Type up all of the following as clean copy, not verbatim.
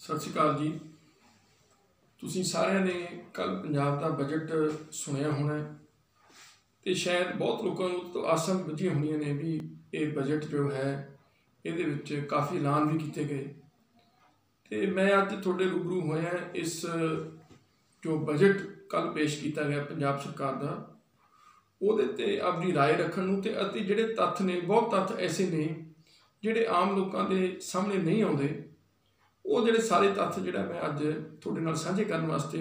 सत श्री अकाल जी। तुसीं सारिਆਂ ने कल पंजाब का बजट सुनिया होना तो शायद बहुत लोगों तो आसां भी बधिया होनिया ने भी ये बजट जो है ये काफ़ी ऐलान भी किए गए। तो मैं अज थोड़े रूबरू होया इस जो बजट कल पेश किया गया पंजाब सरकार का वो अपनी राय रखने ते जिहड़े तत्थ ने बहुत तत्थ ऐसे ने जिहड़े आम लोगों के सामने नहीं आते वो जिहड़े सारे तत्थ जिहड़ा मैं अज थोड़े नाल साझे करने वास्ते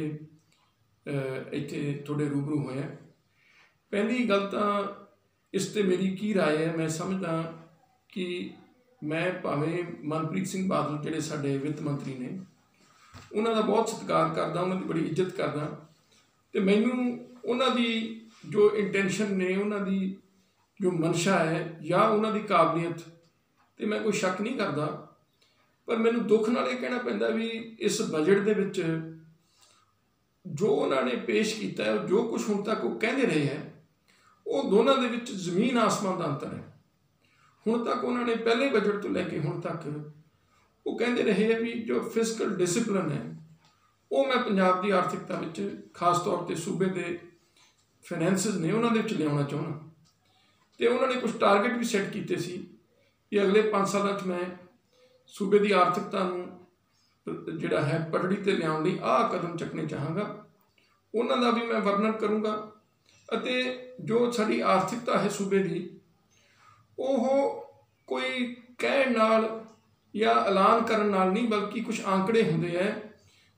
इत्थे थोड़े रूबरू होया। पहली गल तां इस ते मेरी की राय है, मैं समझदा कि मैं भावें मनप्रीत सिंह बादल जिहड़े साडे वित्त मंत्री ने उन्हां दा बहुत सत्कार करदा, उन्हां दी बड़ी इज्जत करदा ते मैनूं उन्हां दी जो इंटेंशन ने उन्हां दी जो मंशा है या उन्हां दी काबलियत ते मैं कोई शक नहीं करदा, पर मैनूं दुख नाल इह कहना पैंदा भी इस बजट दे विच जो उन्होंने पेश किया है जो कुछ हुण तक वो कहते रहे हैं वो दोनों के विच जमीन आसमान का अंतर है। हुण तक उन्होंने पहले बजट तो लैके हुण तक वो कहते रहे हैं भी जो फिजिकल डिसिपलिन है वो मैं पंजाब की आर्थिकता विच खास तौर पर सूबे के फाइनैंसिस ने उन्होंने लिया चाहना तो उन्होंने कुछ टारगेट भी सैट किए सी कि अगले 5 सालों मैं सूबे की आर्थिकता जिहड़ा है पटड़ी ते लियाउण लई आह कदम चकने चाहांगा, उन्हां दा भी मैं वर्णन करूँगा। अते जो साडी आर्थिकता है सूबे की वो कोई कहण नाल या ऐलान करन नाल नहीं बल्कि कुछ आंकड़े हुंदे है,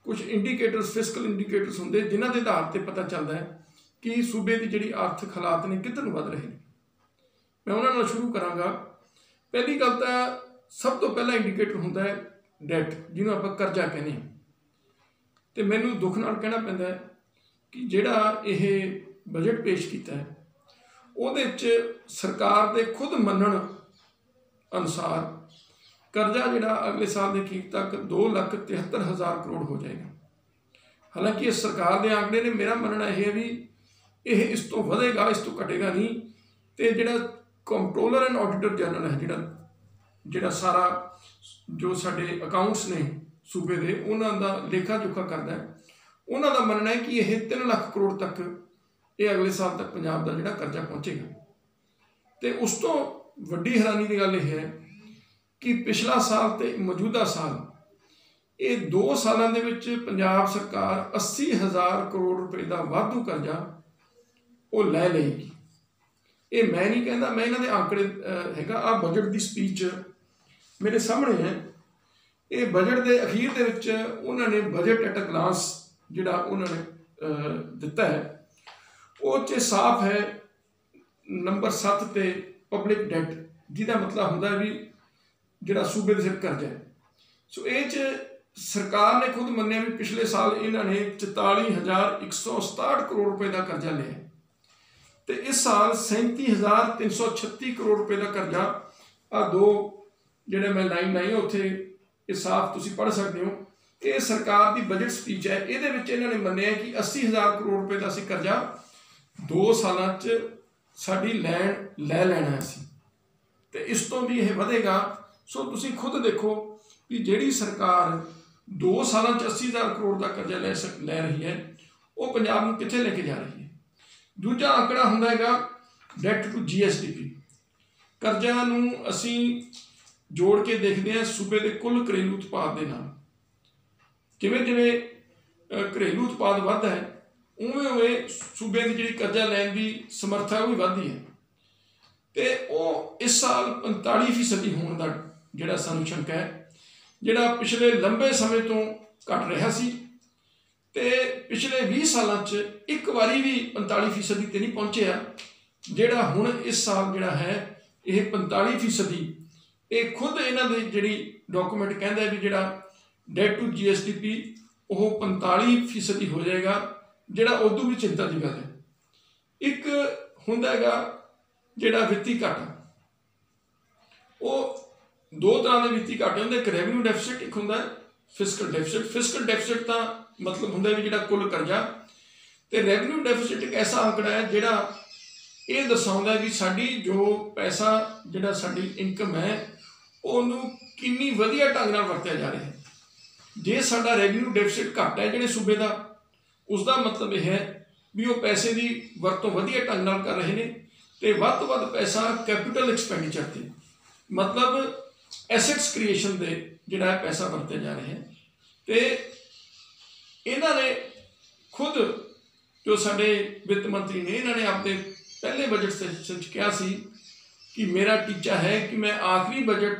कुछ इंडीकेटर्स फिजिकल इंडीकेटर्स हुंदे जिन्हां दे आधार पर पता चलता है कि सूबे की जिहड़ी आर्थिक हालात ने किधर नूं वध रहे हैं। मैं उन्हां नाल शुरू करांगा। पहली गल तां सब तो पहला इंडीकेटर होंदा है डैट, जिन्हों आप कर्जा कहने। तो मैनूं दुख नाल कहना पैंदा है कि जिहड़ा यह बजट पेश किया है उहदे च सरकार दे खुद मनण अनुसार कर्जा जिहड़ा अगले साल के अखीर तक 2,73,000 करोड़ हो जाएगा। हालांकि इस सरकार के आंकड़े ने, मेरा मनना यह है भी यह इस तो वधेगा, इस तो घटेगा नहीं। तो जिहड़ा कंट्रोलर एंड ऑडिटर जनरल है जिहड़ा सारा जो साडे अकाउंट्स ने सूबे दे उन्हां दा लेखा जोखा करदा है, उन्हां दा मनना है कि यह 3 लाख करोड़ तक ये अगले साल तक पंजाब का जिहड़ा कर्जा पहुँचेगा। तो उस तो वड्डी हैरानी की गल यह है कि पिछला साल तो मौजूदा साल ये 2 सालों के विच पंजाब सरकार 80,000 करोड़ रुपए का वाधू कर्जा वो लै लेगी। ये मैं नहीं कहता, मैं इन्हां दे आंकड़े हैगा। आ बजट की स्पीच मेरे सामने है। ये बजट के अखीर के विच उन्होंने बजट एट अ ग्लांस जिहड़ा उन्होंने दिता है वो साफ है नंबर 7 पे पब्लिक डेट, जिहदा मतलब होंदा भी जिहड़ा सूबे दे सिर कर्जा है। सो ये सरकार ने खुद मन्निया भी पिछले साल इन्होंने 44,167 करोड़ रुपए का कर्जा लिया तो इस साल 37,336 करोड़ रुपए का कर्जा आ दो जिहड़े मैं लाइन लाई उत्थे ये साफ तुसीं पढ़ सकते हो। ये सरकार की बजट स्पीच है। ये इन्होंने मन्निया कि 80,000 करोड़ रुपए का असीं कर्जा 2 सालों साडी लै लैना असीं ते इस तो भी यह वधेगा। सो तुसीं खुद देखो कि जिहड़ी सरकार 2 सालों 80,000 करोड़ का कर्जा लै रही है वो पंजाब नूं कित्थे लेके जा रही है। दूजा आंकड़ा हुंदा हैगा डेट टू GSDP। कर्जा नूं असीं जोड़ के देखते हैं सूबे के कुल घरेलू उत्पाद के नाल। जिवें जिवें घरेलू उत्पाद वधदा है उवें उवें सूबे की जिहड़ी कर्जा लैण की समर्था है वो भी वधदी है। तो वो इस साल 45% होने का जिहड़ा सानूं शंका है, जिहड़ा पिछले लंबे समय तो घट रहा सी ते पिछले 20 सालों एक बारी भी 45% ते नहीं पहुँचे। जिहड़ा हुण इस साल जिहड़ा है यह 45%, ये खुद इन्हां दी जिहड़ी डॉक्यूमेंट कहंदा है भी जिहड़ा डेट टू GSDP वो 45% हो जाएगा, जिहड़ा उदों भी चिंता की गल है। एक हुंदा हैगा जिहड़ा वित्ती घाटा, वो 2 तरह के वित्ती घाटे होंदे, एक रेवन्यू डेफिसिट, एक हुंदा फिजिकल डेफिसिट। फिजिकल डेफिसिट का मतलब हुंदा भी जिहड़ा कुल कर्जा, तो रेवन्यू डेफिसिट एक ऐसा आंकड़ा है जिहड़ा ये दर्शाउंदा है भी साडी जो पैसा जिहड़ा साडी इनकम है उन्होंने किन्नी वधिया ढंग नाल वरतिया जा रहा है। जे साडा रेवन्यू डेफिसिट घट है जिहड़े सूबे का, उसका मतलब यह है भी वो पैसे की वरतों वधिया ढंग नाल कर रहे हैं तो वध तो वध पैसा कैपिटल एक्सपैंडिचर से, मतलब एसेट्स क्रिएशन दे जिहड़ा पैसा वरते जा रहे हैं। तो इन्हां ने खुद जो साडे वित्त मंत्री ने, इन्होंने अपने पहले बजट सेशन कहा सी कि मेरा टीचा है कि मैं आखिरी बजट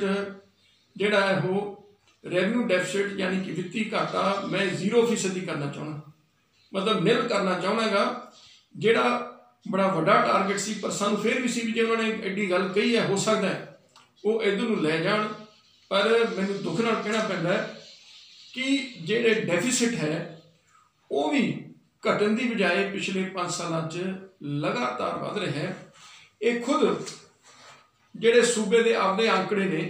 जिहड़ा है वो रेवन्यू डेफिसिट यानी कि वित्तीय घाटा मैं 0% करना चाहना, मतलब निल करना चाहनागा। जिहड़ा बड़ा वड्डा टारगेट सी, पर सानू फिर भी सी भी जे उन्होंने एड्डी गल कही है, हो सकता है वो इधर नूं लै जाण, पर मैनूं दुख नाल कहना पैंदा है कि जिहड़े डेफिसिट है वो भी घटन की बजाय पिछले 5 सालों लगातार वध रहा है। ये खुद जिहड़े सूबे के आपदे आंकड़े ने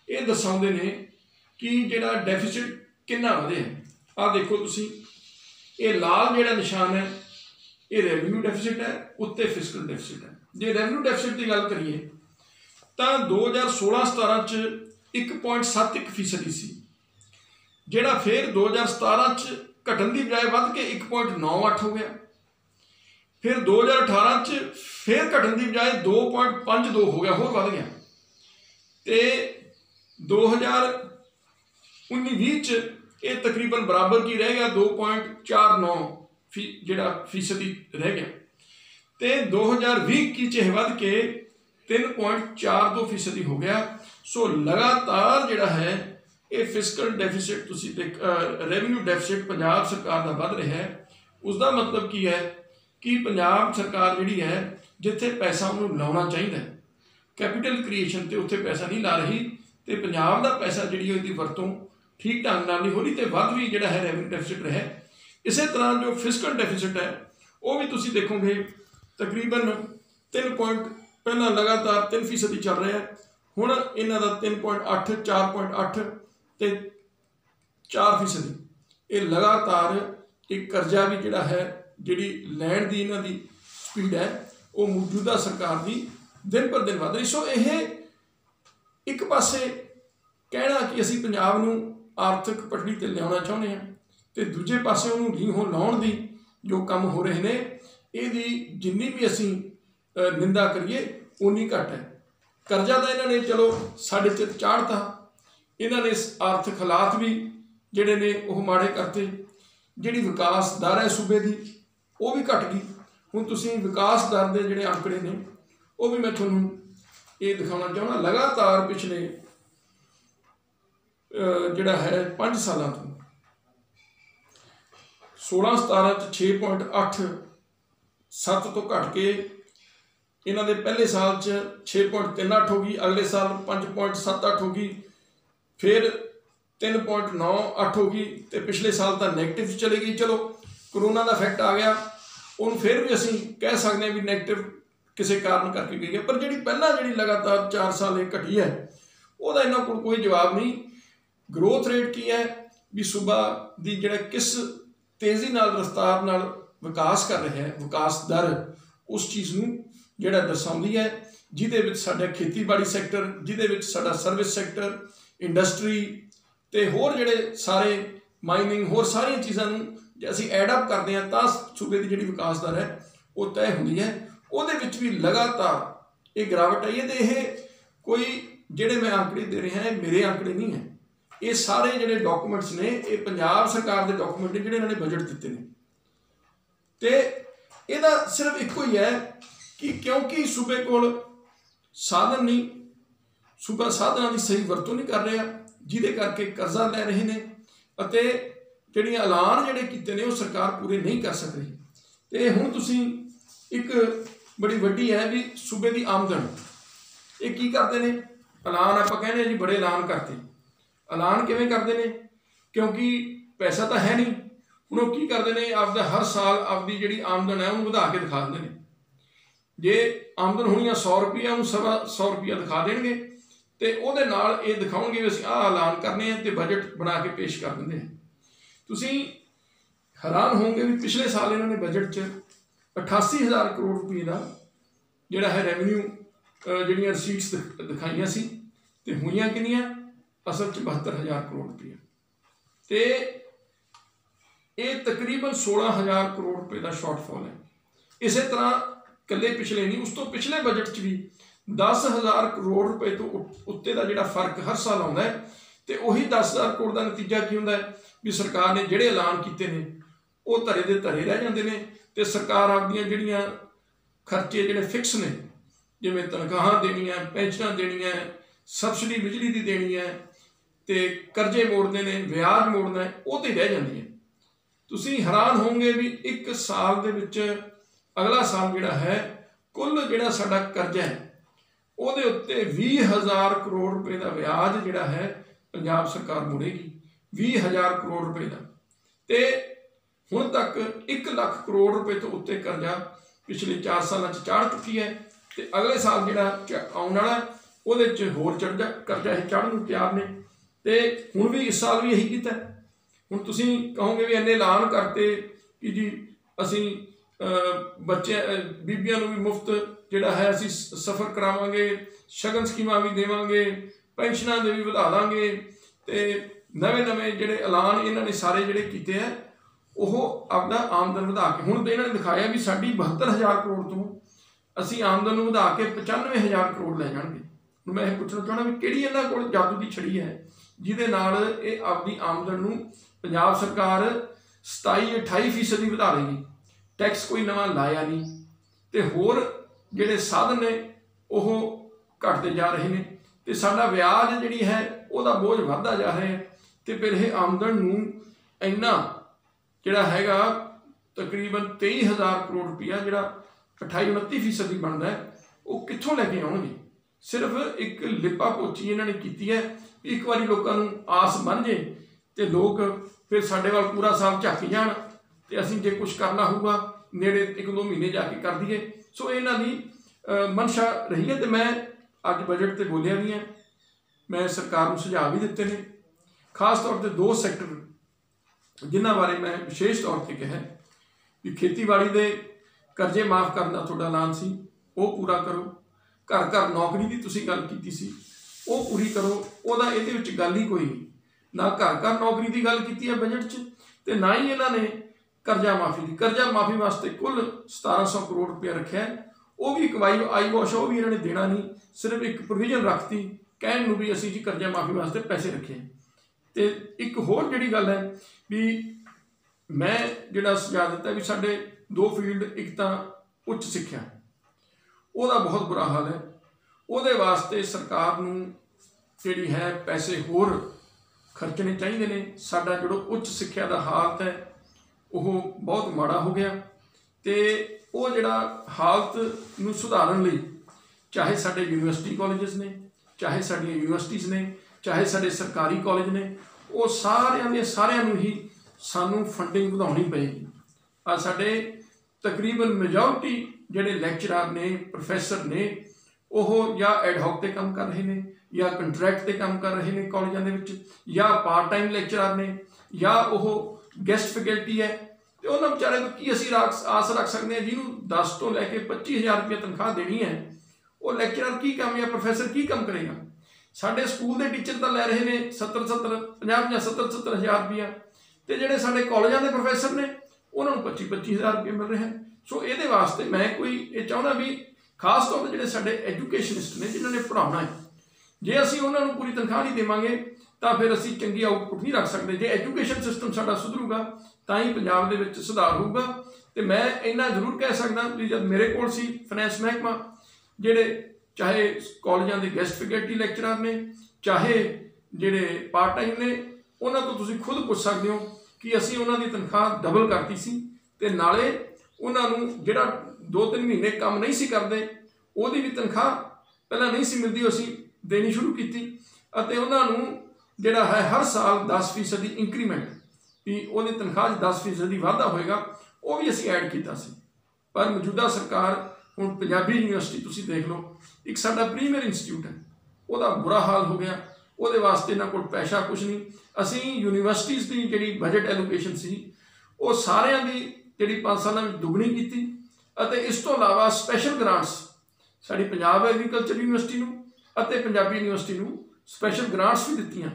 ये दर्शाते हैं कि जिहड़ा डेफिसिट कितना वधे है। आ देखो तुसीं, ये लाल जिहड़ा निशान है ये रेवन्यू डेफिसिट है, उत्ते फिस्कल डेफिसिट है। जे रेवन्यू डेफिसिट की गल करिए तो 2016-17 1.71% सी, जिहड़ा फिर 2017 घटन की बजाय वध के 1.98 हो गया, फिर 2018 फिर घटन की बजाय 2.52 हो गया, होर वध गया। तो 2019-20 ये तकरीबन बराबर की रह गया, 2.49 जिहड़ा फीसदी रह गया। तो 2020-21 वध के 3.42% हो गया। सो लगातार जिहड़ा है ये फिस्कल डेफिसिट तुसीं देख रेवन्यू डेफिसिट पंजाब सरकार का वध रहा है। उसका मतलब की है कि पंजाब सरकार जिहड़ी है जिथे पैसा उन्होंने लाना चाहिए कैपिटल क्रिएशन ते उत्थे पैसा नहीं ला रही, तो पंजाब का पैसा जिहड़ी उसकी वरतों ठीक ढंग नाल नहीं हो रही, तो वध भी जिहड़ा है रेवन्यू डेफिसिट रहा। इस तरह जो फिस्कल डेफिसिट है वो भी तुसीं देखोगे तकरीबन 3 पहला लगातार 3% चल रहा है, हुण इन्हां दा 3.8 4.8 ते 4%। ये लगातार एक कर्जा भी जिहड़ा है जिहड़ी लैण दी इन्हां दी स्पीड है वो मौजूदा सरकार की दिन पर दिन वध रही। सो यह एक पासे कहना कि असीं पंजाब नूं आर्थिक पटड़ी ते लियाउणा चाहुंदे हां, तो दूजे पासे उन्होंने लीहों लाउण दी जो काम हो रहे हैं ये जिन्नी भी असीं निंदा करिए उन्नी घट है। कर्जा तो इन्होंने चलो साढ़े चिर चाढ़ता, इन्होंने आर्थिक हालात भी जिहड़े ने वो माड़े करते, जिहड़ी विकास दर है सूबे की वो भी घट गई। हुण तुसीं विकास दर के जिहड़े आंकड़े ने वो भी मैं तुहानूं ये दिखाना चाहना, लगातार पिछले जिहड़ा है 5 सालों तो 16-17 6.87 तो घट के इन्हों के पहले साल 6.38 हो गई, अगले साल 5.78 हो गई, फिर 3.98 हो गई, तो पिछले साल तो नैगेटिव चली गई। चलो करोना का इफैक्ट आ गया, उन फिर भी असीं कह सकते हैं भी नैगेटिव किसी कारण करके गई है, पर जी पहला जी लगातार 4 साल एक घटी है वह इन्हों को कोई जवाब नहीं। ग्रोथ रेट की है भी सूबा की जिहड़ा किस तेज़ी नाल रफ्तार नाल विकास कर रहा है, विकास दर उस चीज़ नूं जिहड़ा दर्शाउंदी है, जिहदे विच साडा खेतीबाड़ी सैक्टर, जिहदे विच साडा सर्विस सैक्टर, इंडस्ट्री ते होर जिहड़े सारे माइनिंग होर सारिया चीज़ों नूं जे असीं एड अप करते हैं तो सूबे की जिहड़ी विकास दर है वो तय होंदी है। उहदे विच भी लगातार ये गिरावट आई है। तो यह कोई जिहड़े मैं आंकड़े दे रहा है मेरे आंकड़े नहीं है, ये सारे जिहड़े डॉकूमेंट्स ने ये पंजाब सरकार के डॉकूमेंट ने जिहड़े इन्होंने बजट दिते हैं। तो यदा सिर्फ एको ही है कि क्योंकि सूबे कोल साधन नहीं, सूबा साधनों की सही वरतों नहीं कर रहा, जिहदे करके कर्जा लै रहे हैं अते जिहड़े ऐलान जिहड़े कीते ने वो सरकार पूरे नहीं कर सक रही। तो हुण तुसीं एक बड़ी वड्डी है भी सूबे की आमदन ये की करते हैं, ऐलान आपां कहने जी बड़े ऐलान करते, ऐलान किवें करते हैं क्योंकि पैसा तो है नहीं, हुण वो की करते हैं आपदा हर साल आपकी जिहड़ी आमदन है उन्होंने वधा के दिखा देंगे। जे आमदन होनी 100 रुपया उन्होंने 100 रुपया दिखा देंगे तो वो नाल ये दिखाओगे भी असीं आह ऐलान करने हैं तो बजट बना के पेश कर देंगे। तुसीं हैरान होंगे भी पिछले साल इन्होंने बजट च 88,000 करोड़ रुपये का जिहड़ा है रेवन्यू जिहड़ियां रसीट्स दिखाइयां सी, ते हुईयां कितनियां असल 72,000 करोड़ रुपये। ਤੇ ਇਹ ਤਕਰੀਬਨ 16,000 ਕਰੋੜ ਰੁਪਏ ਦਾ ਸ਼ਾਰਟਫਾਲ ਹੈ। ਇਸੇ ਤਰ੍ਹਾਂ ਇਕੱਲੇ ਪਿਛਲੇ ਨਹੀਂ, ਉਸ ਤੋਂ ਪਿਛਲੇ ਬਜਟ 'ਚ ਵੀ 10,000 ਕਰੋੜ ਰੁਪਏ ਤੋਂ ਉੱਤੇ ਦਾ ਜਿਹੜਾ ਫਰਕ ਹਰ ਸਾਲ ਆਉਂਦਾ ਹੈ। ਤੇ ਉਹੀ 10,000 ਕਰੋੜ ਦਾ ਨਤੀਜਾ ਕੀ ਹੁੰਦਾ ਹੈ ਵੀ ਸਰਕਾਰ ਨੇ ਜਿਹੜੇ ਐਲਾਨ ਕੀਤੇ ਨੇ ਉਹ ਧਰੇ ਦੇ ਧਰੇ ਰਹਿ ਜਾਂਦੇ ਨੇ। ਤੇ ਸਰਕਾਰ ਆਪਦੀਆਂ ਜਿਹੜੀਆਂ ਖਰਚੇ ਜਿਹੜੇ ਫਿਕਸ ਨੇ, ਜਿਵੇਂ ਤਨਖਾਹਾਂ ਦੇਣੀਆਂ, ਪੈਨਸ਼ਨਾਂ ਦੇਣੀਆਂ, ਸਬਸਿਡੀ ਬਿਜਲੀ ਦੀ ਦੇਣੀ ਹੈ, ਤੇ ਕਰਜ਼ੇ ਮੋੜਨੇ ਨੇ, ਵਿਆਜ ਮੋੜਨਾ ਹੈ, ਉਹ ਤੇ ਰਹਿ ਜਾਂਦੀ ਹੈ। ਤੁਸੀਂ ਹੈਰਾਨ ਹੋਵੋਗੇ ਵੀ ਇੱਕ ਸਾਲ ਦੇ ਵਿੱਚ ਅਗਲਾ ਸਾਲ ਜਿਹੜਾ ਹੈ ਕੁੱਲ ਜਿਹੜਾ ਸਾਡਾ ਕਰਜ਼ਾ ਹੈ ਉਹਦੇ ਉੱਤੇ 20,000 ਕਰੋੜ ਰੁਪਏ ਦਾ ਵਿਆਜ ਜਿਹੜਾ ਹੈ ਪੰਜਾਬ ਸਰਕਾਰ ਮੋੜੇਗੀ। 20,000 ਕਰੋੜ ਰੁਪਏ ਦਾ। ਤੇ ਹੁਣ ਤੱਕ 1 ਲੱਖ ਕਰੋੜ ਰੁਪਏ ਤੋਂ ਉੱਤੇ ਕਰਜ਼ਾ ਪਿਛਲੇ 4 ਸਾਲਾਂ 'ਚ ਚਾੜ ਚੁੱਕੀ ਹੈ। ਤੇ ਅਗਲੇ ਸਾਲ ਜਿਹੜਾ ਆਉਣ ਵਾਲਾ ਉਹਦੇ 'ਚ ਹੋਰ ਕਰਜ਼ਾ ਇਹ ਚਾੜਨ ਨੂੰ ਤਿਆਰ ਨੇ। ਤੇ ਹੁਣ ਵੀ ਇਸ ਸਾਲ ਵੀ ਇਹੀ ਕੀਤਾ। ਹੁਣ ਤੁਸੀਂ ਕਹੋਗੇ ਵੀ ਇੰਨੇ ਐਲਾਨ ਕਰਤੇ ਕਿ ਜੀ ਅਸੀਂ ਬੀਬੀਆਂ ਨੂੰ ਵੀ ਮੁਫਤ ਜਿਹੜਾ ਹੈ ਅਸੀਂ ਸਫ਼ਰ ਕਰਾਵਾਂਗੇ, ਸ਼ਗਨ ਸਕੀਮਾਂ ਵੀ ਦੇਵਾਂਗੇ, ਪੈਨਸ਼ਨਾਂ ਦੇ ਵੀ ਵਧਾ ਦਾਂਗੇ, ਤੇ ਨਵੇਂ ਜਿਹੜੇ ਐਲਾਨ ਇਹਨਾਂ ਨੇ ਸਾਰੇ ਜਿਹੜੇ ਕੀਤੇ ਆ ਉਹ ਆਪਦਾ ਆਮਦਨ ਵਧਾ ਕੇ, ਹੁਣ ਤਾਂ ਇਹਨਾਂ ਨੇ ਦਿਖਾਇਆ ਵੀ ਸਾਡੀ 72,000 ਕਰੋੜ ਤੋਂ ਅਸੀਂ ਆਮਦਨ ਨੂੰ ਵਧਾ ਕੇ 95,000 ਕਰੋੜ ਲੈ ਜਾਣਗੇ। ਹੁਣ ਮੈਂ ਇਹ ਪੁੱਛਣਾ ਚਾਹੁੰਦਾ ਵੀ ਕਿਹੜੀ ਇਹਨਾਂ ਕੋਲ ਜਾਦੂ ਦੀ ਛੜੀ ਹੈ ਜਿਹਦੇ ਨਾਲ ਇਹ ਆਪਦੀ ਆਮਦਨ ਨੂੰ ਪੰਜਾਬ ਸਰਕਾਰ 27-28% ਦੀ ਵਧਾ ਲੇਗੀ। ਟੈਕਸ ਕੋਈ ਨਵਾਂ ਲਾਇਆ ਨਹੀਂ ਤੇ ਹੋਰ ਜਿਹੜੇ ਸਾਧਨ ਨੇ ਉਹ ਘਟਦੇ ਜਾ ਰਹੇ ਨੇ ਤੇ ਸਾਡਾ ਵਿਆਜ ਜਿਹੜੀ ਹੈ ਉਹਦਾ ਬੋਝ ਵੱਧਦਾ ਜਾ ਰਿਹਾ ਹੈ। ਤੇ ਫਿਰ ਇਹ ਆਮਦਨ ਨੂੰ ਇੰਨਾ ਜਿਹੜਾ ਹੈਗਾ ਤਕਰੀਬਨ 23,000 ਕਰੋੜ ਰੁਪਇਆ ਜਿਹੜਾ 28-29% ਦੀ ਬਣਦਾ ਹੈ ਉਹ ਕਿੱਥੋਂ ਲੈ ਕੇ ਆਉਣਗੇ। ਸਿਰਫ ਇੱਕ ਲਿਪਾ ਪੋਚੀ ਇਹਨਾਂ ਨੇ ਕੀਤੀ ਹੈ। ਇੱਕ ਵਾਰੀ ਲੋਕਾਂ ਨੂੰ ਆਸ ਬਣ ਜੇ ਤੇ ਲੋਕ ਫਿਰ ਸਾਡੇ ਵੱਲ ਪੂਰਾ ਸਾਲ ਝਾਕੀ ਜਾਣ ਤੇ ਅਸੀਂ ਜੇ ਕੁਝ ਕਰਨਾ ਹੋਊਗਾ ਨੇੜੇ 1-2 ਮਹੀਨੇ ਜਾ ਕੇ ਕਰ ਦਈਏ। ਸੋ ਇਹਨਾਂ ਦੀ ਮਨਸ਼ਾ ਰਹੀ ਹੈ। ਤੇ ਮੈਂ ਅੱਜ ਬਜਟ ਤੇ ਬੋਲਿਆ ਵੀ ਹੈ, ਮੈਂ ਸਰਕਾਰ ਨੂੰ ਸੁਝਾਅ ਵੀ ਦਿੱਤੇ ਨੇ। ਖਾਸ ਤੌਰ ਤੇ 2 ਸੈਕਟਰ ਜਿਨ੍ਹਾਂ ਬਾਰੇ ਮੈਂ ਵਿਸ਼ੇਸ਼ ਤੌਰ ਤੇ ਕਿਹਾ ਵੀ ਖੇਤੀਬਾੜੀ ਦੇ ਕਰਜ਼ੇ ਮਾਫ ਕਰਨ ਦਾ ਤੁਹਾਡਾ ਐਲਾਨ ਸੀ ਉਹ ਪੂਰਾ ਕਰੋ। ਘਰ ਘਰ ਨੌਕਰੀ ਦੀ ਤੁਸੀਂ ਗੱਲ ਕੀਤੀ ਸੀ ਉਹ ਪੂਰੀ ਕਰੋ। ਉਹਦਾ ਇਹਦੇ ਵਿੱਚ ਗੱਲ ਹੀ ਕੋਈ ਨਹੀਂ। ਨਾ ਘਰ ਘਰ ਨੌਕਰੀ ਦੀ ਗੱਲ ਕੀਤੀ ਹੈ ਬਜਟ 'ਚ ਤੇ ਨਾ ਹੀ ਇਹਨਾਂ ਨੇ ਕਰਜ਼ਾ ਮਾਫੀ ਦੀ। ਕਰਜ਼ਾ ਮਾਫੀ ਵਾਸਤੇ ਕੁੱਲ 1,700 ਕਰੋੜ ਰੁਪਇਆ ਰੱਖਿਆ, ਉਹ ਵੀ ਇੱਕ ਆਈ ਵਾਸ਼, ਉਹ ਵੀ ਇਹਨਾਂ ਨੇ ਦੇਣਾ ਨਹੀਂ। ਸਿਰਫ ਇੱਕ ਪ੍ਰੋਵੀਜ਼ਨ ਰੱਖਤੀ ਕਹਿਣ ਨੂੰ ਵੀ ਅਸੀਂ ਜੀ ਕਰਜ਼ਾ ਮਾਫੀ ਵਾਸਤੇ ਪੈਸੇ ਰੱਖੇ। ਤੇ ਇੱਕ ਹੋਰ ਜਿਹੜੀ ਗੱਲ ਹੈ ਵੀ ਮੈਂ ਜਿਹੜਾ ਸੁਝਾਅ ਦਿੱਤਾ ਵੀ ਸਾਡੇ 2 ਫੀਲਡ, ਇੱਕ ਤਾਂ ਉੱਚ ਸਿੱਖਿਆ, ਉਹਦਾ ਬਹੁਤ ਬੁਰਾ ਹਾਲ ਹੈ। ਉਹਦੇ ਵਾਸਤੇ ਸਰਕਾਰ ਨੂੰ ਜਿਹੜੀ ਹੈ ਪੈਸੇ ਹੋਰ ਖਰਚਣੇ ਚਾਹੀਦੇ ਨੇ। ਸਾਡਾ ਜਿਹੜਾ ਉੱਚ ਸਿੱਖਿਆ ਦਾ ਹਾਲਤ ਹੈ ਉਹ ਬਹੁਤ ਮਾੜਾ ਹੋ ਗਿਆ ਤੇ ਉਹ ਜਿਹੜਾ ਹਾਲਤ ਨੂੰ ਸੁਧਾਰਨ ਲਈ ਚਾਹੇ ਸਾਡੇ ਯੂਨੀਵਰਸਿਟੀ ਕਾਲਜਸ ਨੇ, ਚਾਹੇ ਸਾਡੀਆਂ ਯੂਨੀਵਰਸਿਟੀਜ਼ ਨੇ, ਚਾਹੇ ਸਾਡੇ ਸਰਕਾਰੀ ਕਾਲਜ ਨੇ, ਉਹ ਸਾਰਿਆਂ ਨੂੰ ਹੀ ਸਾਨੂੰ ਫੰਡਿੰਗ ਵਧਾਉਣੀ ਪਏਗੀ। ਆ ਸਾਡੇ ਤਕਰੀਬਨ ਮੈਜੋਰਟੀ ਜਿਹੜੇ ਲੈਕਚਰਰ ਨੇ, ਪ੍ਰੋਫੈਸਰ ਨੇ, ਉਹ ਜਾਂ ਐਡਹੌਕ ਤੇ ਕੰਮ ਕਰ ਰਹੇ ਨੇ ਜਾਂ ਕੰਟਰੈਕਟ ਤੇ ਕੰਮ ਕਰ ਰਹੇ ਨੇ ਕਾਲਜਾਂ ਦੇ ਵਿੱਚ, ਜਾਂ ਪਾਰਟ ਟਾਈਮ ਲੈਕਚਰਰ ਨੇ, ਜਾਂ ਉਹ ਗੈਸਟ ਫੈਕਲਟੀ ਹੈ। ਤੇ ਉਹਨਾਂ ਵਿਚਾਰੇ ਤੋਂ ਕੀ ਅਸੀਂ ਆਸ ਰੱਖ ਸਕਦੇ ਹਾਂ ਜਿਹਨੂੰ 10 ਤੋਂ ਲੈ ਕੇ 25,000 ਰੁਪਏ ਤਨਖਾਹ ਦੇਣੀ ਹੈ। ਉਹ ਲੈਕਚਰਰ ਕੀ ਕੰਮ ਜਾਂ ਪ੍ਰੋਫੈਸਰ ਕੀ ਕੰਮ ਕਰੇਗਾ। ਸਾਡੇ ਸਕੂਲ ਦੇ ਟੀਚਰ ਤਾਂ ਲੈ ਰਹੇ ਨੇ 50-70 ਹਜ਼ਾਰ ਰੁਪਇਆ ਤੇ ਜਿਹੜੇ ਸਾਡੇ ਕਾਲਜਾਂ ਦੇ ਪ੍ਰੋਫੈਸਰ ਨੇ ਉਹਨਾਂ ਨੂੰ 25,000 ਰੁਪਏ ਮਿਲ ਰਿਹਾ। ਸੋ ਇਹਦੇ ਵਾਸਤੇ ਮੈਂ ਇਹ ਚਾਹੁੰਦਾ ਵੀ ਖਾਸ ਤੌਰ 'ਤੇ ਜਿਹੜੇ ਸਾਡੇ ਐਜੂਕੇਸ਼ਨਿਸਟ ਨੇ ਜਿਨ੍ਹਾਂ ਨੇ ਪੜ੍ਹਾਉਣਾ ਹੈ, ਜੇ ਅਸੀਂ ਉਹਨਾਂ ਨੂੰ ਪੂਰੀ ਤਨਖਾਹ ਨਹੀਂ ਦੇਵਾਂਗੇ ਤਾਂ ਫਿਰ ਅਸੀਂ ਚੰਗੀ ਆਊਟਪੁੱਟ ਨਹੀਂ ਰੱਖ ਸਕਦੇ। ਜੇ ਐਜੂਕੇਸ਼ਨ ਸਿਸਟਮ ਸਾਡਾ ਸੁਧਰੂਗਾ ਤਾਂ ਹੀ ਪੰਜਾਬ ਦੇ ਵਿੱਚ ਸੁਧਾਰ ਹੋਊਗਾ। ਤੇ ਮੈਂ ਇੰਨਾ ਜ਼ਰੂਰ ਕਹਿ ਸਕਦਾ ਵੀ ਜਦ ਮੇਰੇ ਕੋਲ ਸੀ ਫਾਈਨੈਂਸ ਮਹਿਕਮਾ, ਜਿਹੜੇ ਚਾਹੇ ਕਾਲਜਾਂ ਦੇ ਗੈਸਟ ਫੈਕਲਟੀ ਲੈਕਚਰਰ ਨੇ, ਚਾਹੇ ਜਿਹੜੇ ਪਾਰਟ ਟਾਈਮ ਨੇ, ਉਹਨਾਂ ਤੋਂ ਤੁਸੀਂ ਖੁਦ ਪੁੱਛ ਸਕਦੇ ਹੋ ਕਿ ਅਸੀਂ ਉਹਨਾਂ ਦੀ ਤਨਖਾਹ ਡਬਲ ਕਰਤੀ ਸੀ ਤੇ ਨਾਲੇ ਉਹਨਾਂ ਨੂੰ ਜਿਹੜਾ 2-3 ਮਹੀਨੇ ਕੰਮ ਨਹੀਂ ਸੀ ਕਰਦੇ ਉਹਦੀ ਵੀ ਤਨਖਾਹ ਪਹਿਲਾਂ ਨਹੀਂ ਸੀ ਮਿਲਦੀ, ਅਸੀਂ ਦੇਣੀ ਸ਼ੁਰੂ ਕੀਤੀ ਅਤੇ ਉਹਨਾਂ ਨੂੰ ਜਿਹੜਾ ਹੈ ਹਰ ਸਾਲ 10% ਦੀ ਇੰਕਰੀਮੈਂਟ ਵੀ ਉਹਦੀ ਤਨਖਾਹ 'ਚ 10% ਦੀ ਵਾਧਾ ਹੋਏਗਾ, ਉਹ ਵੀ ਅਸੀਂ ਐਡ ਕੀਤਾ ਸੀ। ਪਰ ਮੌਜੂਦਾ ਸਰਕਾਰ ਹੁਣ ਪੰਜਾਬੀ ਯੂਨੀਵਰਸਿਟੀ ਤੁਸੀਂ ਦੇਖ ਲਓ, ਇੱਕ ਸਾਡਾ ਪ੍ਰੀਮੀਅਰ ਇੰਸਟੀਚਿਊਟ ਹੈ, ਉਹਦਾ ਬੁਰਾ ਹਾਲ ਹੋ ਗਿਆ। ਉਹਦੇ ਵਾਸਤੇ ਇਹਨਾਂ ਕੋਲ ਪੈਸਾ ਕੁਛ ਨਹੀਂ। ਅਸੀਂ ਯੂਨੀਵਰਸਿਟੀਜ਼ ਦੀ ਜਿਹੜੀ ਬਜਟ ਐਲੋਕੇਸ਼ਨ ਸੀ ਉਹ ਸਾਰਿਆਂ ਦੀ ਜਿਹੜੀ 5 ਸਾਲਾਂ ਵਿੱਚ ਦੁੱਗਣੀ ਕੀਤੀ ਅਤੇ ਇਸ ਤੋਂ ਇਲਾਵਾ ਸਪੈਸ਼ਲ ਗ੍ਰਾਂਟਸ ਸਾਡੀ ਪੰਜਾਬ ਐਗਰੀਕਲਚਰ ਯੂਨੀਵਰਸਿਟੀ ਨੂੰ ਅਤੇ ਪੰਜਾਬੀ ਯੂਨੀਵਰਸਿਟੀ ਨੂੰ ਸਪੈਸ਼ਲ ਗ੍ਰਾਂਟਸ ਵੀ ਦਿੱਤੀਆਂ।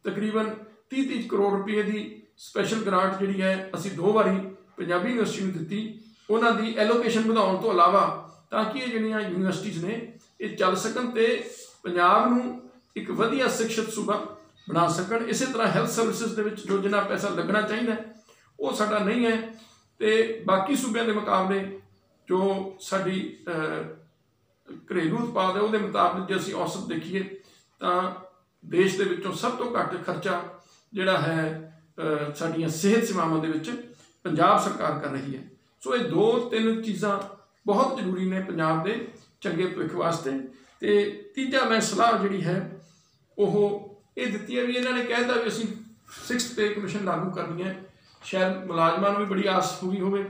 ਤਕਰੀਬਨ 30 करोड़ रुपये की स्पैशल ग्रांट जिहड़ी है असीं 2 वारी पंजाबी यूनिवर्सिटी नूं दित्ती, उन्हां दी एलोकेशन वधाउण तो इलावा ताकि ये जिहड़ियां यूनिवर्सिटीज़ ने ये चल सकन ते पंजाब नूं एक वधिया शिक्षित सूबा बना सकन। इस तरह हैल्थ सर्विसिज दे विच जो जिन्ना पैसा लगना चाहिए वो साडा नहीं है, तो बाकी सूबे के मुकाबले जो साडी घरेलू उत्पाद है वो मुताबिक जो असीं औसत देखिए तो देश के विचों सब तो घੱਟ खर्चा जिहड़ा है साडियां सेहत सेवावां दे विच पंजाब सरकार कर रही है। सो ये 2-3 चीज़ां बहुत जरूरी ने पंजाब के चंगे भविख वास्ते। तो तीजा मैं सलाह जिहड़ी है वो ये दित्ती है भी इन्होंने कहता भी असीं 6th पे कमीशन लागू करनी है। शायद मुलाजमान भी बड़ी आस हुई होवे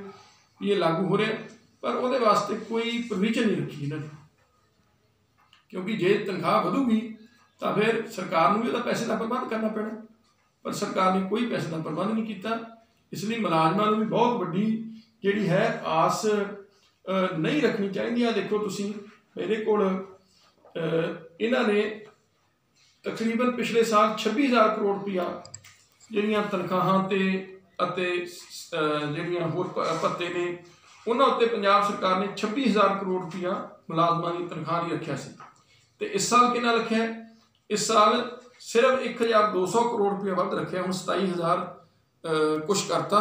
ये लागू हो रहा, पर वो वास्ते कोई प्रोविजन नहीं रखी इन्होंने, क्योंकि जे तनख्वाह वधूगी तो फिर सरकार को भी तो पैसे का प्रबंध करना पैना, पर सरकार ने कोई पैसे का प्रबंध नहीं किया। इसलिए मुलाजमान भी बहुत वड्डी जिहड़ी है आस नहीं रखनी चाहिए। देखो तुसीं मेरे कोल इन्हां ने तकरीबन पिछले साल 26,000 करोड़ रुपया जिहड़ियां तनख्वाहां ते अते जिहड़ियां होर भत्ते ने उन्हां उत्ते पंजाब सरकार ने 26,000 करोड़ रुपया मुलाजमां दी तनख्वाह लई रखिया सी। ते इस साल कितना रखिया है? इस साल सिर्फ 1,200 करोड़ रुपया वध रखिया, हुण 27,000 कुछ करता।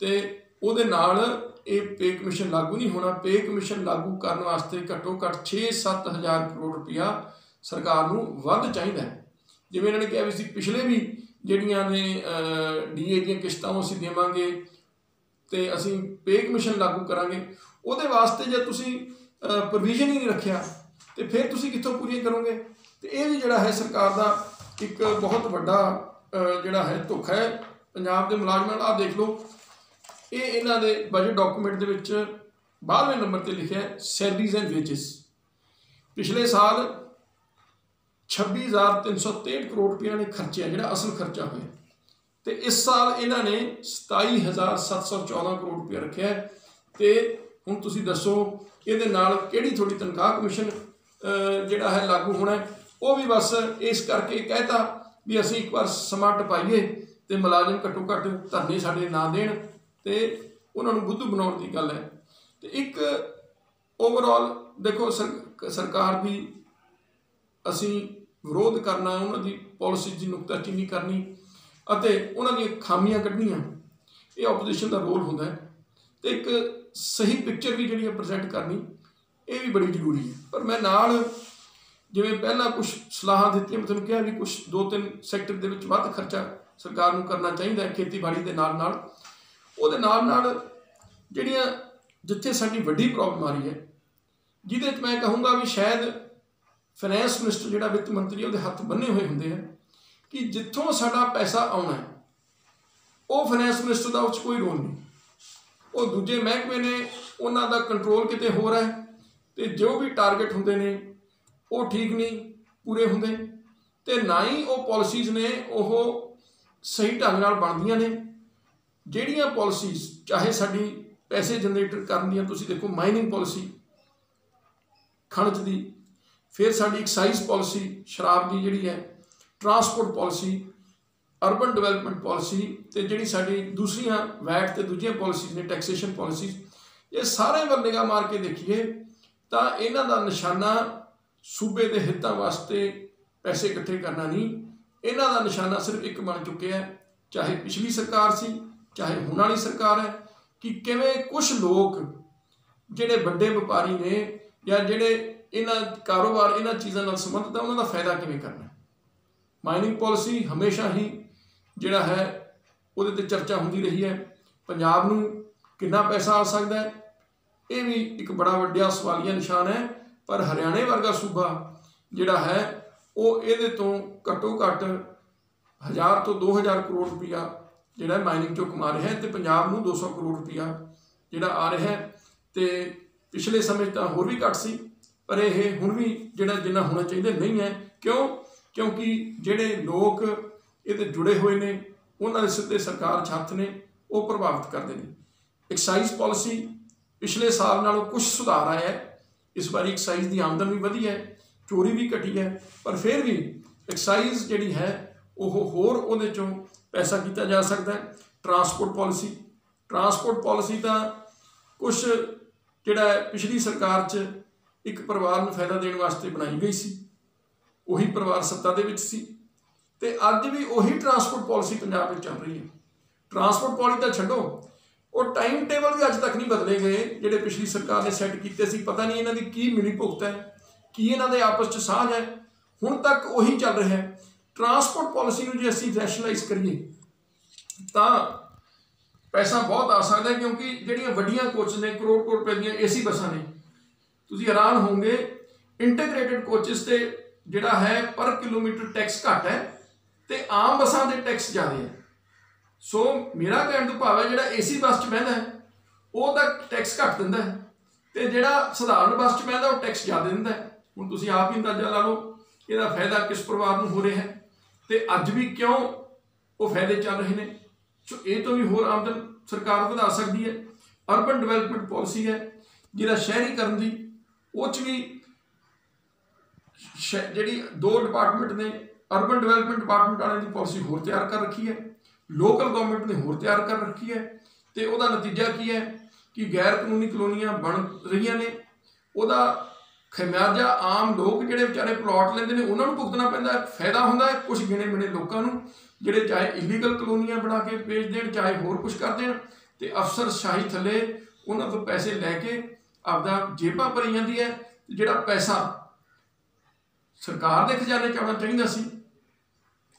तो उहदे नाल ये पे कमीशन लागू नहीं होना। पे कमीशन लागू करने वास्ते घट्टो घट्ट 6-7 हज़ार करोड़ रुपया सरकार नूं वध चाहीदा है। जिवें इन्होंने कहा भी पिछले भी जिहड़ियां ने DA दी किश्तां असीं देवांगे ते असीं पे कमीशन लागू करांगे, उहदे वास्ते जे तुसीं प्रोविजन ही नहीं रखिया तो फिर तुसीं कित्थों पूरीआं करोगे? तो ये भी जिहड़ा है सरकार दा एक बहुत वड्डा जिहड़ा है धोखा है पंजाब के मुलाजमां। आ देख लो ये इन्हां दे बजट डॉकूमेंट दे विच 12वें नंबर पर लिखिआ है सैलरीज एंड वेजिस। पिछले साल 26,363 करोड़ रुपया ने खर्चे जिहड़ा असल खर्चा होया, तो इस साल इन्होंने 27,714 करोड़ रुपया रखा है। तो हुण तुसीं दसो इहदे नाल किहड़ी थोड़ी तनख्वाह कमीशन जिहड़ा है लागू होना है? वो भी बस इस करके कहता भी असीं एक बार समा टपाईए तो मुलाजम घट्टो घट्ट धरने साडे ना देण ते उन्हां नूं बुद्धू बनाउण दी गल है। तो एक ओवरऑल देखो सरकार भी असीं विरोध करना, उन्हां दी पॉलिसी की नुकताचीनी करनी अते उन्हां दी खामियां कढणियां, ये ओपोजिशन का रोल होंदा है। तो एक सही पिक्चर भी जिहड़ी प्रजेंट करनी ये भी बड़ी जरूरी है। पर मैं नाल जिवें पहला कुछ सलाहां दित्तियां, मैं तुहानूं कहा भी कुछ 2-3 सैक्टर दे विच वध खर्चा सरकार नूं करना चाहिए है खेतीबाड़ी के नाल नाल। उहदे नाल नाल जिहड़ियां जिथे साडी वड्डी प्रॉब्लम आ रही है, जिहदे च मैं कहूँगा भी शायद फाइनैंस मिनिस्टर जिहड़ा वित्त मंत्री है उहदे हत्थ बन्ने हुए होंदे हैं कि जिथों साडा पैसा आउणा है वो फाइनैंस मिनिस्टर का उस कोई रोल नहीं, वो दूजे महकमे ने उन्हां दा कंट्रोल किते हो रहा है। तो जो भी टारगेट होंदे ने वो ठीक नहीं पूरे होंदे, तो ना ही वो पॉलिसीज़ ने वो सही ढंग नाल बनदियां ने। जिहड़ियां पॉलिसीज़ चाहे साडी पैसे जनरेट करन दियां, तुसीं देखो माइनिंग पॉलिसी खणज दी, फिर साडी एक्साइज पॉलिसी शराब की जिहड़ी है, transport policy, urban development policy, तो जिहड़ी साडी दूसरियां वैट ते दूजियां पॉलिसीज़ ने टैक्सेशन पॉलिसीज़, ये सारे वाल निगाह मार के देखिए तो इन्हां दा निशाना सूबे के हितों वास्ते पैसे इकट्ठे करना नहीं, इन्हां दा निशाना सिर्फ एक बन चुके हैं, चाहे पिछली सरकार सी चाहे हुण वाली सरकार है, कि किवें कुछ लोग जिहड़े वड्डे व्यापारी ने या जिहड़े इन्हां कारोबार इन्हां चीज़ों नाल संबंधित है उन्हां दा फायदा किवें करना। माइनिंग पॉलिसी हमेशा ही जिहड़ा है उहदे ते चर्चा होंदी रही है, पंजाब नूं कितना पैसा आ सकता है ये भी एक बड़ा वड्डा सवालिया निशान है। पर हरियाणे वर्गा सूबा जिहड़ा है वो इहदे तो घट्टो घट्ट 1,000 तो 2,000 करोड़ रुपया जिहड़ा माइनिंग चों कमा रहा है, तो पंजाब नूं 200 करोड़ रुपया जिहड़ा आ रहा है। तो पिछले समय तो होर भी घट सी, पर यह हुण भी जिहड़ा जिन्ना होना चाहिए नहीं है। क्यों? क्योंकि जिहड़े लोग इहदे जुड़े हुए ने उन्हां दे सिद्धे सरकार हत्थ ने वो प्रभावित करते हैं। एक्साइज पॉलिसी पिछले साल नालों कुछ सुधार आया है, इस बार एक्साइज की आमदन भी वधी है, चोरी भी घटी है, पर फिर भी एक्साइज जिहड़ी है ਉਹ ਹੋਰ ਉਹਦੇ ਚੋਂ ਪੈਸਾ ਕੀਤਾ ਜਾ ਸਕਦਾ ਹੈ। ट्रांसपोर्ट पॉलिसी तो कुछ ਜਿਹੜਾ पिछली सरकार 'ਚ एक परिवार ਨੂੰ फायदा देने वास्ते बनाई गई सी, ਉਹੀ परिवार सत्ता ਦੇ ਵਿੱਚ ਸੀ ਤੇ ਅੱਜ भी ਉਹੀ ट्रांसपोर्ट पॉलिसी पंजाब ਵਿੱਚ ਚੱਲ ਰਹੀ है। ट्रांसपोर्ट पॉलिसी ਤਾਂ ਛੱਡੋ, ਉਹ टाइम टेबल भी अज तक नहीं बदले गए ਜਿਹੜੇ पिछली सरकार ने सैट ਕੀਤੇ ਸੀ। पता नहीं ਇਹਨਾਂ ਦੀ ਕੀ मिली भुगत है, की ਇਹਨਾਂ ਦੇ आपस 'ਚ ਸਾਂਝ है, ਹੁਣ तक ਉਹੀ ਚੱਲ ਰਿਹਾ है। ट्रांसपोर्ट पॉलिसी ਨੂੰ ਜੇ ਅਸੀਂ ਰੈਸ਼ਨਲਾਈਜ਼ ਕਰੀਏ ਤਾਂ पैसा बहुत आ सकता है, क्योंकि ਜਿਹੜੀਆਂ ਵੱਡੀਆਂ ਕੋਚ ने करोड़ रुपए ਦੀਆਂ AC ਬੱਸਾਂ ਨੇ, ਤੁਸੀਂ हैरान होंगे इंटीग्रेटेड कोचेस ਤੇ ਜਿਹੜਾ है पर किलोमीटर टैक्स घट है ਤੇ आम ਬੱਸਾਂ ਦੇ टैक्स ज़्यादा है। सो मेरा कहने ਤੋਂ ਭਾਵ है ਜਿਹੜਾ AC ਬੱਸ 'ਚ ਬਹਿੰਦਾ ਹੈ ਉਹ ਤਾਂ टैक्स घट ਦਿੰਦਾ ਹੈ ਤੇ ਜਿਹੜਾ ਸਧਾਰਨ ਬੱਸ 'ਚ ਬਹਿੰਦਾ ਉਹ टैक्स ज़्यादा ਦਿੰਦਾ है। ਹੁਣ ਤੁਸੀਂ ਆਪ ਹੀ ਅੰਦਾਜ਼ਾ ਲਾ ਲਓ ਇਹਦਾ ਫਾਇਦਾ ਕਿਸ ਪਰਿਵਾਰ ਨੂੰ ਹੋ ਰਿਹਾ ਹੈ ਤੇ ਅੱਜ ਵੀ ਕਿਉਂ ਉਹ ਫਾਇਦੇ ਚੱਲ ਰਹੇ ਨੇ। सो ये तो भी होर आमदन सरकार बढ़ा सकती है। अर्बन डिवेलपमेंट पॉलिसी है जिहड़ा शहरीकरण की, वो भी जी 2 डिपार्टमेंट ने, अर्बन डिवेलपमेंट डिपार्टमेंट वाले की पॉलिसी होर तैयार कर रखी है, लोकल गवर्नमेंट ने होर तैयार कर रखी है। तो वह नतीजा की है कि गैर कानूनी कलोनियां बन रही ने, वह खमियाजा आम लोग जिहड़े बेचारे प्लॉट लेंदे ने उन्होंने भुगतना पैंदा है। फायदा होंदा है कुछ गिने मिने लोगों को ਜਿਹੜੇ ਚਾਹੇ इलीगल कलोनियां बना के बेच देन, चाहे होर कुछ कर देन, तो अफसरशाही थले उन्होंने तो पैसे लैके आपदा जेबां भरी जाती है। जिहड़ा पैसा सरकार के खजाने च आउणा चाहीदा सी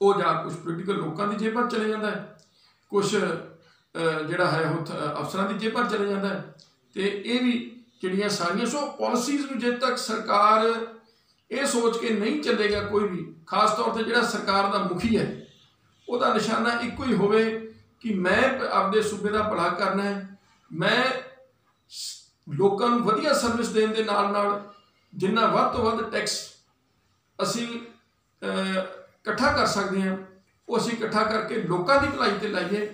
वो जां कुछ पोलीटिकल लोगों की जेबां चले जाता है, कुछ जिहड़ा है अफसरां की जेबां चले जाता है। तो ये भी जिहड़ियां सारियां सो पॉलिसीज़ नूं जे तक सरकार ये सोच के नहीं चलेगा कोई भी, खास तौर पर जिहड़ा सरकार का मुखी है ਉਹਦਾ निशाना एको ही होवे कि मैं आपदे सूबे का भला करना है, मैं लोगों को वधिया सर्विस देने के नाल नाल जिन्ना वध तो वध टैक्स असी इकट्ठा कर सकते हैं वो असी इकट्ठा करके लोगों की भलाई ते लाइए,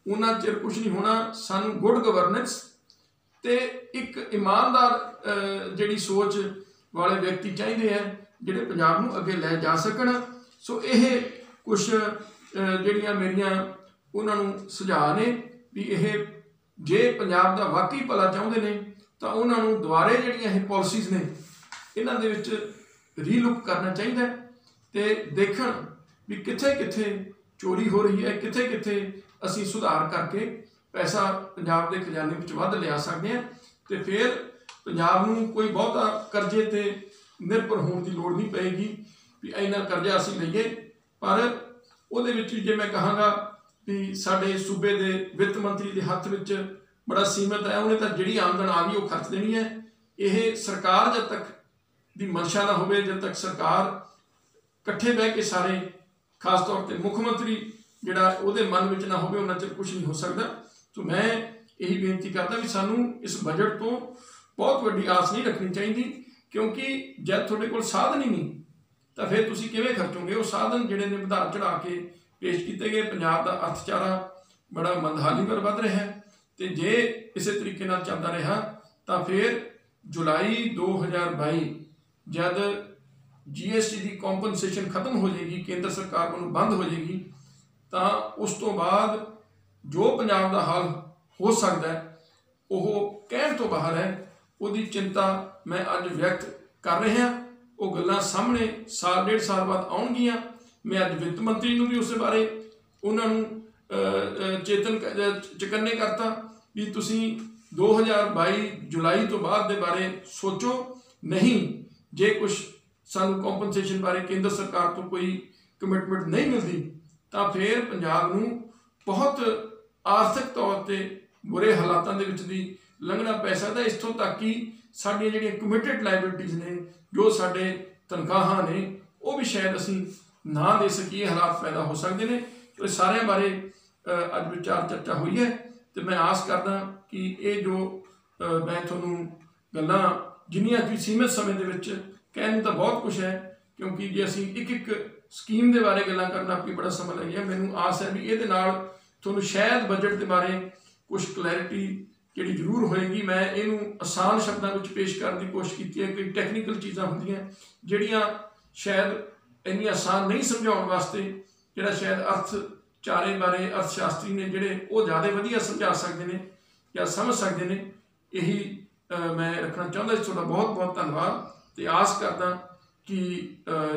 उन्ना चिर कुछ नहीं होना। सानू गुड गवर्नेंस ते एक ईमानदार जिहड़ी सोच वाले व्यक्ति चाहिए हैं जिहड़े पंजाब नूं अगे लै जा सकन। सो यह कुछ ਜਿਹੜੀਆਂ ਮੇਰੀਆਂ ਉਹਨਾਂ ਨੂੰ ਸੁਝਾਅ ਨੇ ਵੀ ਇਹ ਜੇ ਪੰਜਾਬ ਦਾ ਵਾਕਈ ਭਲਾ ਚਾਹੁੰਦੇ ਨੇ ਤਾਂ ਉਹਨਾਂ ਨੂੰ ਦੁਬਾਰੇ ਜਿਹੜੀਆਂ ਇਹ ਪਾਲਿਸੀਜ਼ ਨੇ ਇਹਨਾਂ ਦੇ ਵਿੱਚ ਰੀਲੁੱਕ ਕਰਨਾ ਚਾਹੀਦਾ ਤੇ ਦੇਖਣ ਵੀ ਕਿੱਥੇ ਕਿੱਥੇ ਚੋਰੀ ਹੋ ਰਹੀ ਹੈ, ਕਿੱਥੇ ਕਿੱਥੇ ਅਸੀਂ ਸੁਧਾਰ ਕਰਕੇ ਪੈਸਾ ਪੰਜਾਬ ਦੇ ਖਜ਼ਾਨੇ ਵਿੱਚ ਵੱਧ ਲਿਆ ਸਕਦੇ ਹਾਂ ਤੇ ਫਿਰ ਪੰਜਾਬ ਨੂੰ ਕੋਈ ਬਹੁਤਾ ਕਰਜ਼ੇ ਤੇ ਨਿਰਭਰ ਹੋਣ ਦੀ ਲੋੜ ਨਹੀਂ ਪਏਗੀ ਵੀ ਇੰਨਾ ਕਰਜ਼ਾ ਅਸੀਂ ਲਈਏ। ਪਰ ਉਹਦੇ ਵਿੱਚ ਜੇ ਮੈਂ ਕਹਾਂਗਾ ਵੀ ਸਾਡੇ ਸੂਬੇ ਦੇ ਵਿੱਤ ਮੰਤਰੀ ਦੇ ਹੱਥ ਵਿੱਚ ਬੜਾ ਸੀਮਤ ਹੈ, ਉਹਨੇ ਤਾਂ ਜਿਹੜੀ ਆਮਦਨ ਆ ਗਈ ਉਹ ਖਰਚ ਦੇਣੀ ਹੈ। ਇਹ ਸਰਕਾਰ ਜਦ ਤੱਕ ਦੀ ਮਨਸ਼ਾ ਨਾ ਹੋਵੇ, ਜਦ ਤੱਕ ਸਰਕਾਰ ਇਕੱਠੇ ਬਹਿ ਕੇ ਸਾਰੇ ਖਾਸ ਤੌਰ ਤੇ ਮੁੱਖ ਮੰਤਰੀ ਜਿਹੜਾ ਉਹਦੇ ਮਨ ਵਿੱਚ ਨਾ ਹੋਵੇ ਉਹਨਾਂ ਚਿਰ ਕੁਝ ਨਹੀਂ ਹੋ ਸਕਦਾ। ਸੋ ਮੈਂ ਇਹੀ ਬੇਨਤੀ ਕਰਦਾ ਵੀ ਸਾਨੂੰ ਇਸ ਬਜਟ ਤੋਂ ਬਹੁਤ ਵੱਡੀ ਆਸ ਨਹੀਂ ਰੱਖਣੀ ਚਾਹੀਦੀ, ਕਿਉਂਕਿ ਜਦ ਤੁਹਾਡੇ ਕੋਲ ਸਾਧਨ ਹੀ ਨਹੀਂ ਤਾਂ ਫਿਰ ਤੁਸੀਂ ਕਿਵੇਂ ਖਰਚੋਗੇ। ਉਹ ਸਾਧਨ ਜਿਹੜੇ ਨੇ ਵਧਾ ਚੜਾ ਕੇ ਪੇਸ਼ ਕੀਤੇ ਗਏ, ਪੰਜਾਬ ਦਾ ਅਰਥਚਾਰਾ ਬੜਾ ਮੰਦਹਾਲੀ ਵੱਲ ਵੱਧ ਰਿਹਾ ਹੈ ਤੇ ਜੇ ਇਸੇ ਤਰੀਕੇ ਨਾਲ ਚੱਲਦਾ ਰਿਹਾ ਤਾਂ ਫਿਰ ਜੁਲਾਈ 2022 जब GST की कॉम्पनसेशन खत्म हो जाएगी, केंद्र सरकार को बंद हो जाएगी, तो उस तो बाद जो पंजाब का हाल हो सकता है वो कहने तो बाहर है। उसकी चिंता मैं अज व्यक्त कर रहा, वो गल्लां सामने साल डेढ़ साल बाद आउणगियां। मैं अज वित्त मंत्री नूं भी उस बारे उन्होंने चेतन चकन्ने करता भी तुसीं 2022 जुलाई तो बाद दे बारे सोचो, नहीं जे कुछ सानू कॉम्पनसेशन बारे केंद्र सरकार तो कोई कमिटमेंट नहीं मिलती तो फिर पंजाब नूं बहुत आर्थिक तौर पर बुरे हालातों के विच दी लंघना पै सकता। इस तों तक कि साडियां जिहड़ियां कमिटेड लाइबिलिटीज़ ने, जो साडे तनख्वाहां ने, वो भी शायद असीं ना दे सकीए, हालात पैदा हो सकते हैं। तो सारे बारे अज विचार चर्चा हुई है तो मैं आस करदा कि ये जो मैं तुहानूं गल्लां जिन्नियां कि सीमित समय दे विच कहने तो बहुत कुछ है, क्योंकि जे असीं एक एक स्कीम के बारे गल्लां करना भी बड़ा समय लग गया। मैनूं आस है भी ये तुहानूं शायद बजट के बारे कुछ क्लैरिटी जिहड़ी जरूर होएगी। मैं इहनूं आसान शब्दों में पेश करने की कोशिश की है। कई टैक्नीकल चीज़ां होंदियां जिहड़ियां शायद इन्नी आसान नहीं समझाउण वास्ते ਜਿਹੜਾ ਸ਼ਾਇਦ ਅਰਥਚਾਰੇ ਬਾਰੇ ਅਰਥ ਸ਼ਾਸਤਰੀ ਨੇ ਜਿਹੜੇ ਉਹ ਜ਼ਿਆਦਾ ਵਧੀਆ ਸਮਝਾ ਸਕਦੇ ਨੇ ਜਾਂ ਸਮਝ ਸਕਦੇ ਨੇ। ਇਹੀ ਮੈਂ ਰੱਖਣਾ ਚਾਹੁੰਦਾ ਸੀ। ਤੁਹਾਡਾ ਬਹੁਤ ਬਹੁਤ ਧੰਨਵਾਦ ਤੇ ਆਸ ਕਰਦਾ ਕਿ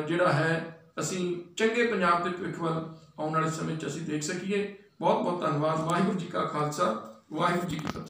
ਜਿਹੜਾ ਹੈ ਅਸੀਂ ਚੰਗੇ ਪੰਜਾਬ ਦੇ ਭਵਿੱਖ ਵੱਲ ਆਉਣ ਵਾਲੇ ਸਮੇਂ 'ਚ ਅਸੀਂ ਦੇਖ ਸਕੀਏ। ਬਹੁਤ ਬਹੁਤ ਧੰਨਵਾਦ। ਵਾਹਿਗੁਰੂ ਜੀ ਕਾ ਖਾਲਸਾ, ਵਾਹਿਗੁਰੂ ਜੀ ਕੀ ਫਤਿਹ।